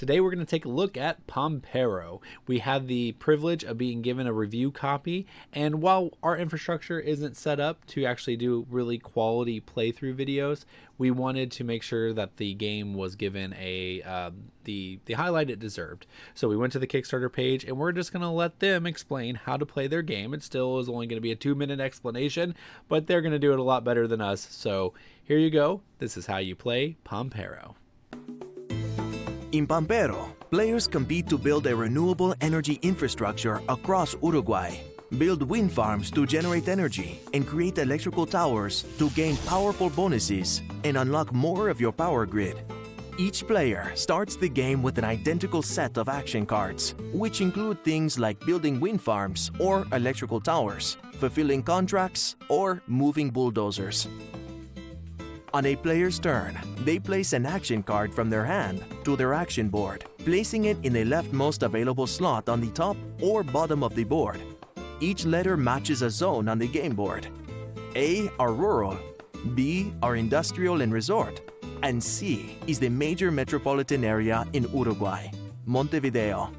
Today we're going to take a look at Pampero. We had the privilege of being given a review copy, and while our infrastructure isn't set up to actually do really quality playthrough videos, we wanted to make sure that the game was given the highlight it deserved. So we went to the Kickstarter page, and we're just going to let them explain how to play their game. It still is only going to be a 2-minute explanation, but they're going to do it a lot better than us. So here you go. This is how you play Pampero. In Pampero, players compete to build a renewable energy infrastructure across Uruguay, build wind farms to generate energy, and create electrical towers to gain powerful bonuses and unlock more of your power grid. Each player starts the game with an identical set of action cards, which include things like building wind farms or electrical towers, fulfilling contracts, or moving bulldozers. On a player's turn, they place an action card from their hand to their action board, placing it in the leftmost available slot on the top or bottom of the board. Each letter matches a zone on the game board. A are rural, B are industrial and resort, and C is the major metropolitan area in Uruguay, Montevideo.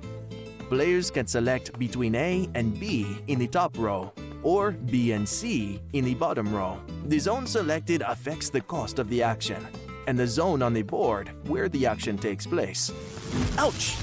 Players can select between A and B in the top row, or B and C in the bottom row. The zone selected affects the cost of the action, and the zone on the board where the action takes place. Ouch!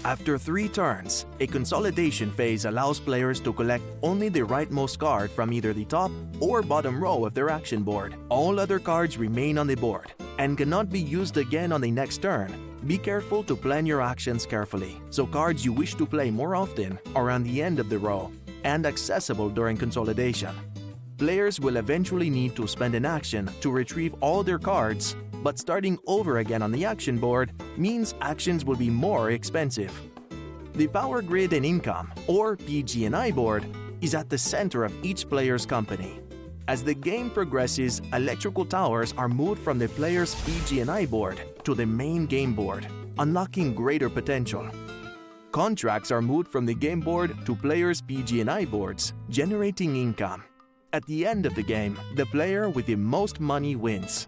After 3 turns, a consolidation phase allows players to collect only the rightmost card from either the top or bottom row of their action board. All other cards remain on the board and cannot be used again on the next turn. Be careful to plan your actions carefully, so cards you wish to play more often are on the end of the row and accessible during consolidation. Players will eventually need to spend an action to retrieve all their cards, but starting over again on the action board means actions will be more expensive. The Power Grid and Income, or PG&I board, is at the center of each player's company. As the game progresses, electrical towers are moved from the player's PG&I board to the main game board, unlocking greater potential. Contracts are moved from the game board to players' PG&I boards, generating income. At the end of the game, the player with the most money wins.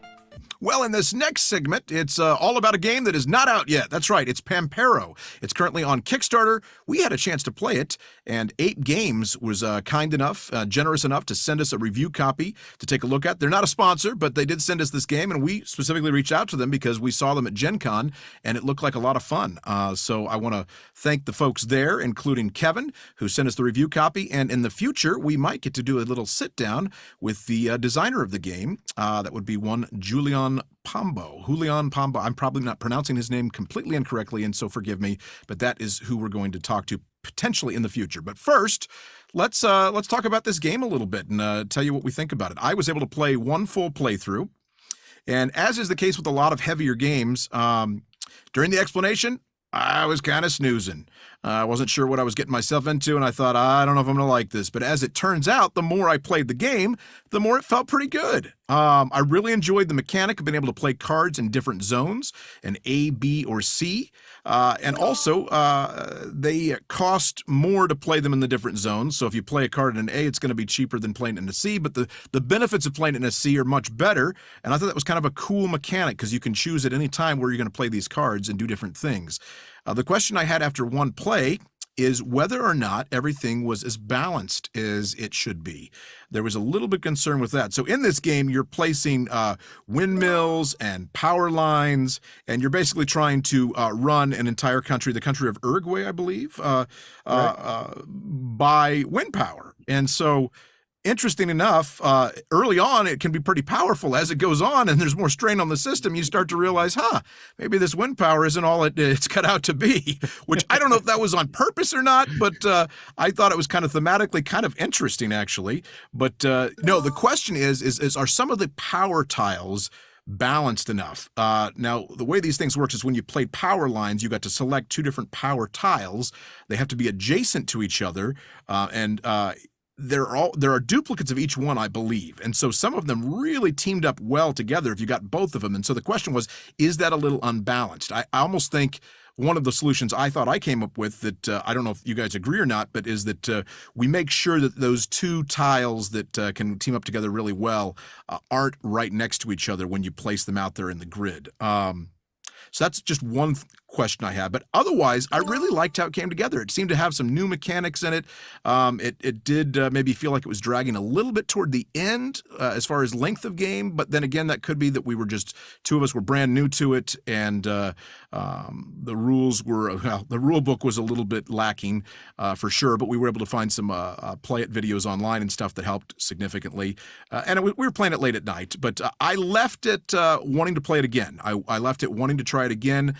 Well, in this next segment, it's all about a game that is not out yet. That's right, it's Pampero. It's currently on Kickstarter. We had a chance to play it, and 8 Games was kind enough, generous enough to send us a review copy to take a look at. They're not a sponsor, but they did send us this game, and we specifically reached out to them because we saw them at Gen Con, and it looked like a lot of fun. So I want to thank the folks there, including Kevin, who sent us the review copy, and in the future, we might get to do a little sit-down with the designer of the game. That would be one Julian Pombo. I'm probably not pronouncing his name completely incorrectly, and so forgive me, but that is who we're going to talk to potentially in the future. But first, let's talk about this game a little bit and tell you what we think about it. I was able to play 1 full playthrough, and as is the case with a lot of heavier games, during the explanation, I was kind of snoozing. I wasn't sure what I was getting myself into, and I thought, I don't know if I'm going to like this. But as it turns out, the more I played the game, the more it felt pretty good. I really enjoyed the mechanic of being able to play cards in different zones, an A, B, or C. And also, they cost more to play them in the different zones. So if you play a card in an A, it's going to be cheaper than playing it in a C. But the benefits of playing it in a C are much better. And I thought that was kind of a cool mechanic because you can choose at any time where you're going to play these cards and do different things. The question I had after 1 play is whether or not everything was as balanced as it should be. There was a little bit of concern with that. So in this game, you're placing windmills and power lines, and you're basically trying to run an entire country, the country of Uruguay, I believe, by wind power. And so interesting enough, early on, it can be pretty powerful. As it goes on and there's more strain on the system, you start to realize, maybe this wind power isn't all it's cut out to be, which I don't know if that was on purpose or not, but I thought it was kind of thematically kind of interesting, actually. But no, the question is are some of the power tiles balanced enough? Now, the way these things work is when you played power lines, you got to select 2 different power tiles. They have to be adjacent to each other, and there are duplicates of each one, I believe. And so some of them really teamed up well together if you got both of them. And so the question was, is that a little unbalanced? I almost think one of the solutions I thought I came up with that I don't know if you guys agree or not, but is that we make sure that those 2 tiles that can team up together really well aren't right next to each other when you place them out there in the grid. So that's just one question I have. But otherwise, I really liked how it came together. It seemed to have some new mechanics in it. It did maybe feel like it was dragging a little bit toward the end as far as length of game. But then again, that could be that we were just, two of us were brand new to it, and the rules were, well, the rule book was a little bit lacking for sure. But we were able to find some play it videos online and stuff that helped significantly. We were playing it late at night, but I left it wanting to play it again. I left it wanting to try it again.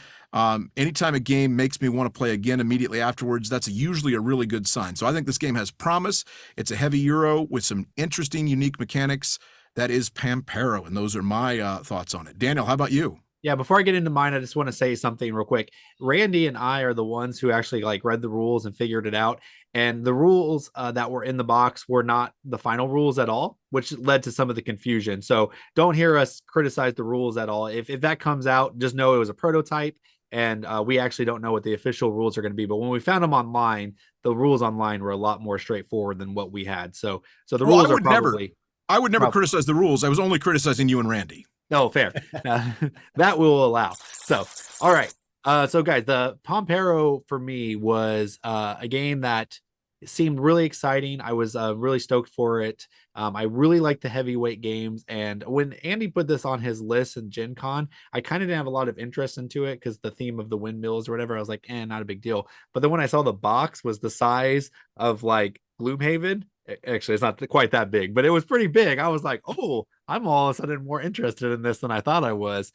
Anytime a game makes me want to play again immediately afterwards, that's usually a really good sign. So I think this game has promise. It's a heavy Euro with some interesting, unique mechanics. That is Pampero, and those are my thoughts on it. Daniel, how about you? Yeah, before I get into mine, I just want to say something real quick. Randy and I are the ones who actually like read the rules and figured it out. And the rules that were in the box were not the final rules at all, which led to some of the confusion. So don't hear us criticize the rules at all. If that comes out, just know it was a prototype, and we actually don't know what the official rules are going to be. But when we found them online, the rules online were a lot more straightforward than what we had. So the rules are probably. I would never criticize the rules. I was only criticizing you and Randy. No, fair. That we'll allow. So, all right. So guys, the Pampero for me was a game that seemed really exciting. I was really stoked for it. I really like the heavyweight games. And when Andy put this on his list in Gen Con, I kind of didn't have a lot of interest into it because the theme of the windmills or whatever, I was like, not a big deal. But then when I saw the box was the size of like Gloomhaven, actually, it's not quite that big, but it was pretty big. I was like, oh, I'm all of a sudden more interested in this than I thought I was.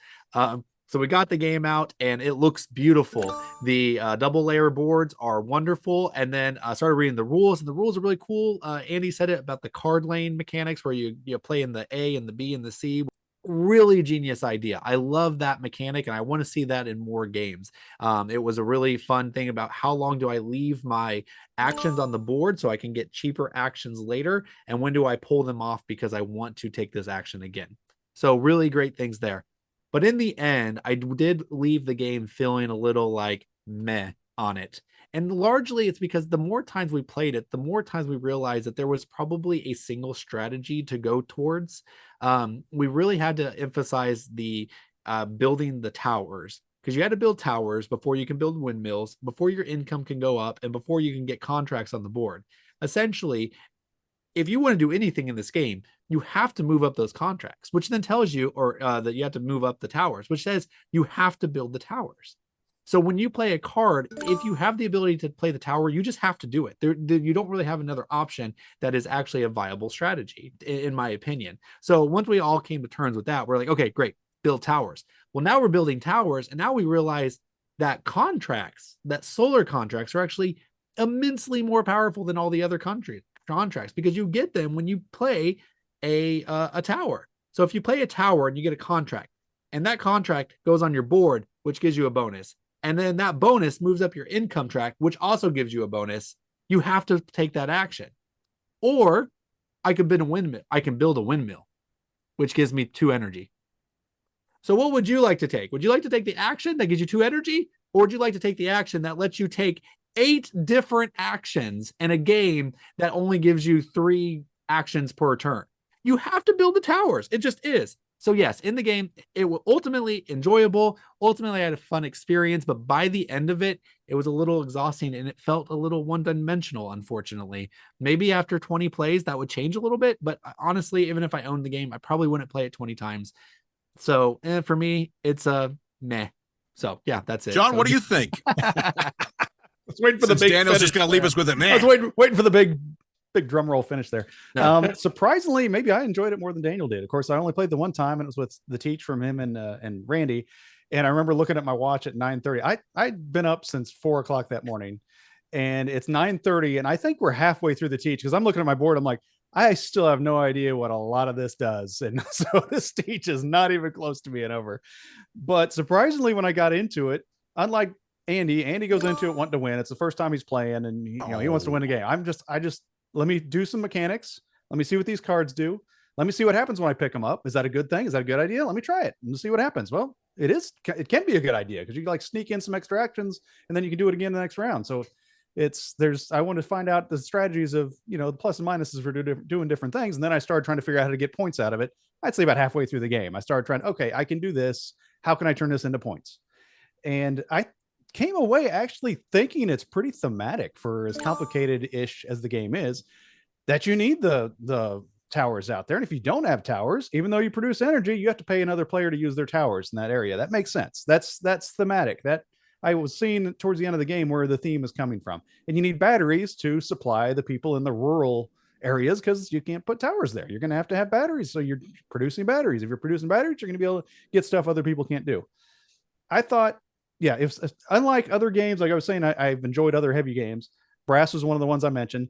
So we got the game out and it looks beautiful. The double layer boards are wonderful. And then I started reading the rules, and the rules are really cool. Andy said it about the card lane mechanics where you play in the A and the B and the C. Really genius idea. I love that mechanic, and I want to see that in more games. It was a really fun thing about how long do I leave my actions on the board so I can get cheaper actions later, and when do I pull them off because I want to take this action again. So really great things there. But in the end, I did leave the game feeling a little like meh on it. And largely it's because the more times we played it, the more times we realized that there was probably a single strategy to go towards. We really had to emphasize the building the towers, because you had to build towers before you can build windmills, before your income can go up, and before you can get contracts on the board. Essentially, if you want to do anything in this game, you have to move up those contracts, which then tells you, or that you have to move up the towers, which says you have to build the towers. So when you play a card, if you have the ability to play the tower, you just have to do it. You don't really have another option that is actually a viable strategy, in my opinion. So once we all came to terms with that, we're like, okay, great, build towers. Well, now we're building towers, and now we realize that contracts, that solar contracts, are actually immensely more powerful than all the other contracts, because you get them when you play a tower. So if you play a tower and you get a contract, and that contract goes on your board, which gives you a bonus, and then that bonus moves up your income track, which also gives you a bonus, you have to take that action. Or I could build a windmill. I can build a windmill, which gives me 2 energy. So what would you like to take? Would you like to take the action that gives you 2 energy? Or would you like to take the action that lets you take 8 different actions in a game that only gives you 3 actions per turn? You have to build the towers. It just is. So yes, in the game, it was ultimately enjoyable. Ultimately, I had a fun experience, but by the end of it, it was a little exhausting and it felt a little one-dimensional, unfortunately. Maybe after 20 plays, that would change a little bit, but honestly, even if I owned the game, I probably wouldn't play it 20 times. So for me, it's a meh. So yeah, that's it. John, so, what do you think? I was waiting for Since the big Daniel's finish just going to leave us with it, man. I was waiting for the big drum roll finish there. No. Surprisingly, maybe I enjoyed it more than Daniel did. Of course, I only played the one time, and it was with the teach from him and Randy. And I remember looking at my watch at 9:30. I'd been up since 4:00 that morning, and it's 9:30, and I think we're halfway through the teach because I'm looking at my board. I'm like, I still have no idea what a lot of this does, and so this teach is not even close to being over. But surprisingly, when I got into it, unlike Andy goes into it wanting to win. It's the first time he's playing, and he wants to win a game. I just let me do some mechanics. Let me see what these cards do. Let me see what happens when I pick them up. Is that a good thing? Is that a good idea? Let me try it and see what happens. Well, it can be a good idea because you can like sneak in some extra actions and then you can do it again the next round. So I want to find out the strategies of, the plus and minuses for doing different things. And then I started trying to figure out how to get points out of it. I'd say about halfway through the game, I started trying, okay, I can do this. How can I turn this into points? And I came away actually thinking it's pretty thematic for as complicated-ish as the game is, that you need the towers out there. And if you don't have towers, even though you produce energy, you have to pay another player to use their towers in that area. That makes sense. That's thematic. That I was seeing towards the end of the game where the theme is coming from. And you need batteries to supply the people in the rural areas because you can't put towers there. You're going to have batteries. So you're producing batteries. If you're producing batteries, you're going to be able to get stuff other people can't do. I thought, yeah, if unlike other games, like I was saying, I've enjoyed other heavy games. Brass was one of the ones I mentioned.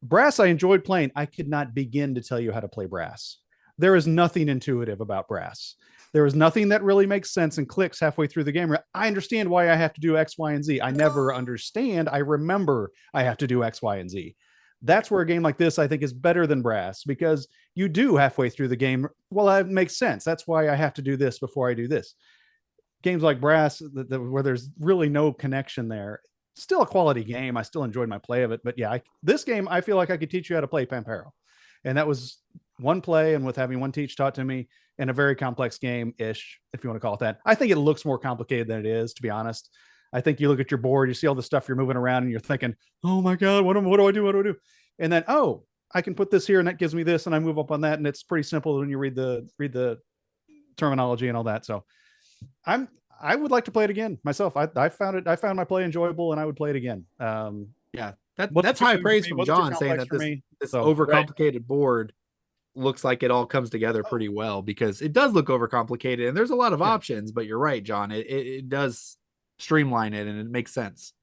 Brass, I enjoyed playing. I could not begin to tell you how to play Brass. There is nothing intuitive about Brass. There is nothing that really makes sense and clicks halfway through the game. I understand why I have to do X, Y, and Z. I never understand. I remember I have to do X, Y, and Z. That's where a game like this, I think, is better than Brass because you do halfway through the game. Well, that makes sense. That's why I have to do this before I do this. Games like Brass, where there's really no connection there, still a quality game. I still enjoyed my play of it. But yeah, this game, I feel like I could teach you how to play Pampero. And that was one play, and with having one teach taught to me in a very complex game-ish, if you want to call it that. I think it looks more complicated than it is, to be honest. I think you look at your board, you see all the stuff you're moving around, and you're thinking, oh my God, what do I do? What do I do? And then, oh, I can put this here, and that gives me this, and I move up on that, and it's pretty simple when you read the terminology and all that. So I would like to play it again myself. I found my play enjoyable, and I would play it again. Yeah, that's high praise from John, saying that this overcomplicated board looks like it all comes together pretty well, because it does look overcomplicated and there's a lot of options. But you're right, John. It does streamline it and it makes sense.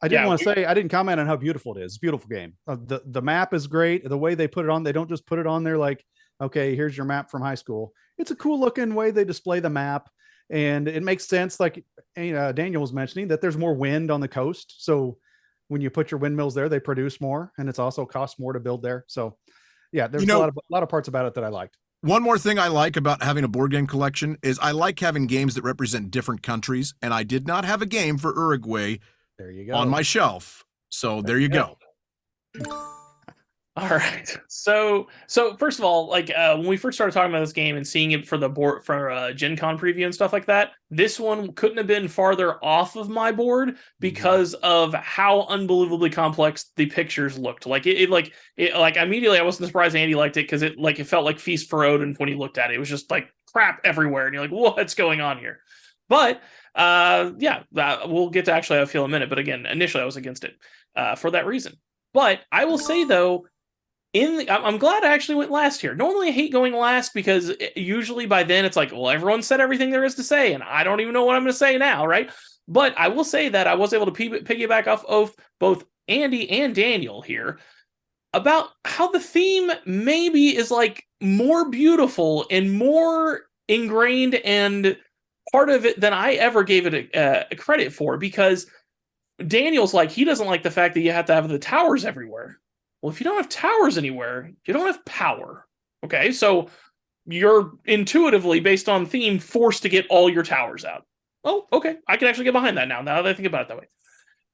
I didn't want to say, I didn't comment on how beautiful it is. It's a beautiful game. The map is great. The way they put it on, they don't just put it on there like, okay, here's your map from high school. It's a cool looking way they display the map. And it makes sense, like Daniel was mentioning, that there's more wind on the coast. So when you put your windmills there, they produce more, and it's also costs more to build there. So yeah, there's a lot of parts about it that I liked. One more thing I like about having a board game collection is I like having games that represent different countries. And I did not have a game for Uruguay on my shelf. So there you go. All right. So first of all, like when we first started talking about this game and seeing it for the board for Gen Con preview and stuff like that, this one couldn't have been farther off of my board because of how unbelievably complex the pictures looked. Like it immediately I wasn't surprised Andy liked it because it felt like Feast for Odin when he looked at it. It was just like crap everywhere, and you're like, what's going on here? But we'll get to actually how I feel in a minute. But again, initially I was against it for that reason. But I will say though, I'm glad I actually went last here. Normally I hate going last because usually by then it's like, well, everyone said everything there is to say, and I don't even know what I'm going to say now, right? But I will say that I was able to piggyback off of both Andy and Daniel here about how the theme maybe is like more beautiful and more ingrained and part of it than I ever gave it a credit for, because Daniel's like, he doesn't like the fact that you have to have the towers everywhere. Well, if you don't have towers anywhere, you don't have power. Okay, so you're intuitively, based on theme, forced to get all your towers out. Oh, okay, I can actually get behind that now that I think about it that way.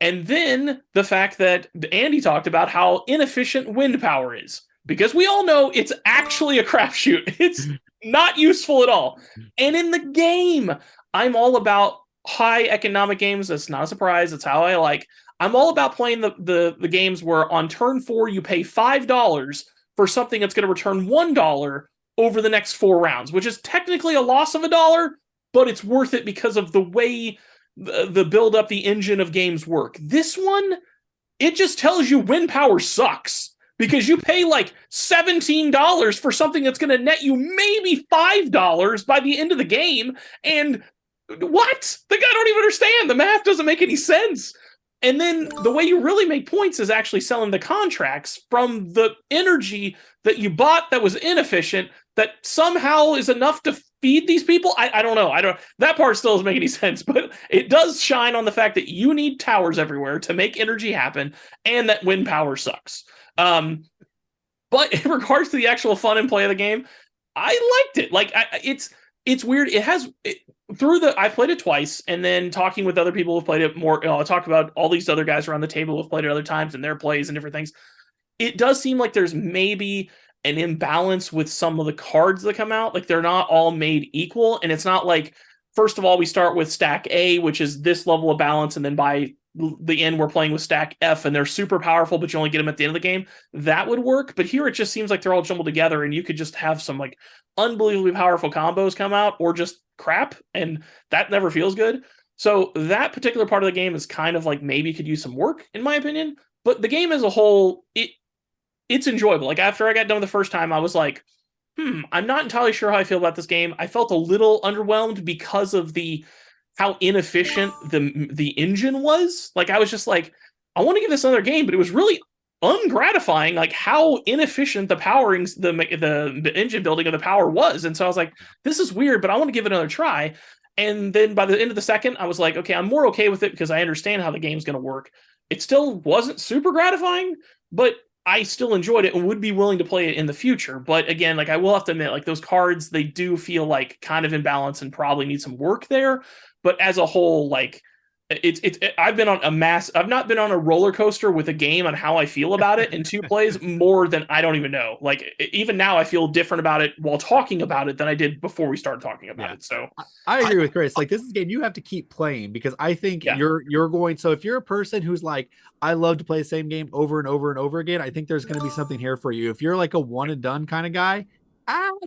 And then the fact that Andy talked about how inefficient wind power is, because we all know it's actually a crapshoot. It's not useful at all. And in the game, I'm all about high economic games. That's not a surprise. That's how I like. I'm all about playing the games where on turn 4 you pay $5 for something that's going to return $1 over the next 4 rounds, which is technically a loss of $1, but it's worth it because of the way the build up the engine of games work. This one, it just tells you wind power sucks because you pay like $17 for something that's going to net you maybe $5 by the end of the game. And what? I don't even understand. The math doesn't make any sense. And then the way you really make points is actually selling the contracts from the energy that you bought that was inefficient, that somehow is enough to feed these people. I don't know. That part still doesn't make any sense, but it does shine on the fact that you need towers everywhere to make energy happen, and that wind power sucks. But in regards to the actual fun and play of the game, I liked it. Like it's weird. I've played it twice, and then talking with other people who've played it more, I talk about all these other guys around the table who've played it other times and their plays and different things. It does seem like there's maybe an imbalance with some of the cards that come out. Like they're not all made equal, and it's not like first of all, we start with stack A, which is this level of balance, and then by the end we're playing with stack F, and they're super powerful, but you only get them at the end of the game. That would work, but here it just seems like they're all jumbled together, and you could just have some like unbelievably powerful combos come out, or just crap, and that never feels good. So that particular part of the game is kind of like maybe could use some work, in my opinion. But the game as a whole, it's enjoyable. Like after I got done the first time, I was like, I'm not entirely sure how I feel about this game. I felt a little underwhelmed because of how inefficient the engine was. Like I was just like, I want to give this another game, but it was really ungratifying, like how inefficient the powerings, the engine building of the power was. And so I was like, this is weird, but I want to give it another try. And then by the end of the second, I was like, okay, I'm more okay with it because I understand how the game's going to work. It still wasn't super gratifying, but I still enjoyed it and would be willing to play it in the future. But again, like I will have to admit, like those cards, they do feel like kind of imbalanced and probably need some work there. But as a whole, like I've not been on a roller coaster with a game on how I feel about it in 2 plays more than I don't even know. Like even now I feel different about it while talking about it than I did before we started talking about it. So I agree with Chris. Like this is a game you have to keep playing because I think you're going. So if you're a person who's like, I love to play the same game over and over and over again, I think there's going to be something here for you. If you're like a one and done kind of guy,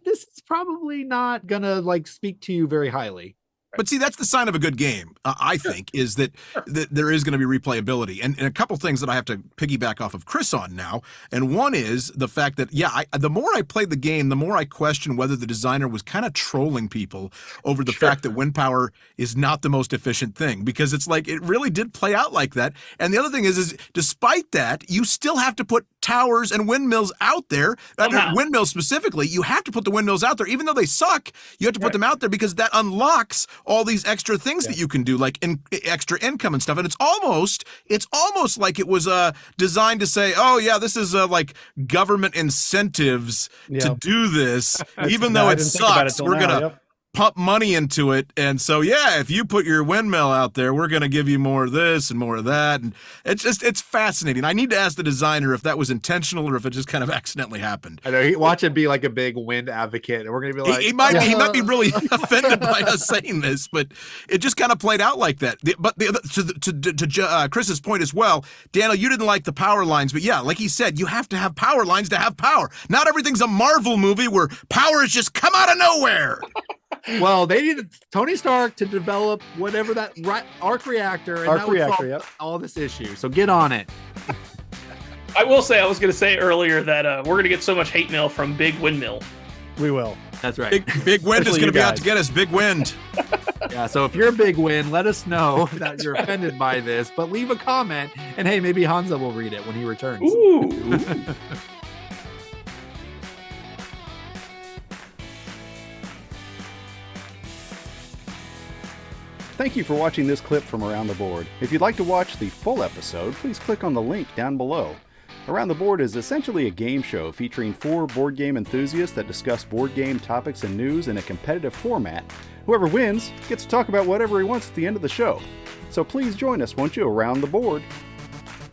this is probably not gonna like speak to you very highly. But see, that's the sign of a good game, I think, is that there is going to be replayability. And a couple things that I have to piggyback off of Chris on now. And one is the fact that, the more I played the game, the more I question whether the designer was kind of trolling people over the fact that wind power is not the most efficient thing. Because it's like, it really did play out like that. And the other thing is despite that, you still have to put towers and windmills out there. Windmills specifically, you have to put the windmills out there. Even though they suck, you have to put them out there because that unlocks all these extra things that you can do, like extra income and stuff. And it's almost like it was designed to say, oh yeah, this is like government incentives to do this, even though it sucks. We're gonna pump money into it. And so, if you put your windmill out there, we're going to give you more of this and more of that. And it's fascinating. I need to ask the designer if that was intentional or if it just kind of accidentally happened. I know. Watch him be like a big wind advocate. And we're going to be like, he might be really offended by us saying this, but it just kind of played out like that. But to Chris's point as well, Daniel, you didn't like the power lines, but like he said, you have to have power lines to have power. Not everything's a Marvel movie where power has just come out of nowhere. Well, they needed Tony Stark to develop whatever that arc reactor, and that would solve all this issue. So get on it. I will say, I was going to say earlier that we're going to get so much hate mail from Big Windmill. We will. That's right. Big Wind is going to be out to get us. Big Wind. So if you're a Big Wind, let us know that you're offended by this, but leave a comment, and hey, maybe Hansa will read it when he returns. Ooh. Thank you for watching this clip from Around the Board. If you'd like to watch the full episode, please click on the link down below. Around the Board is essentially a game show featuring 4 board game enthusiasts that discuss board game topics and news in a competitive format. Whoever wins gets to talk about whatever he wants at the end of the show. So please join us, won't you, Around the Board.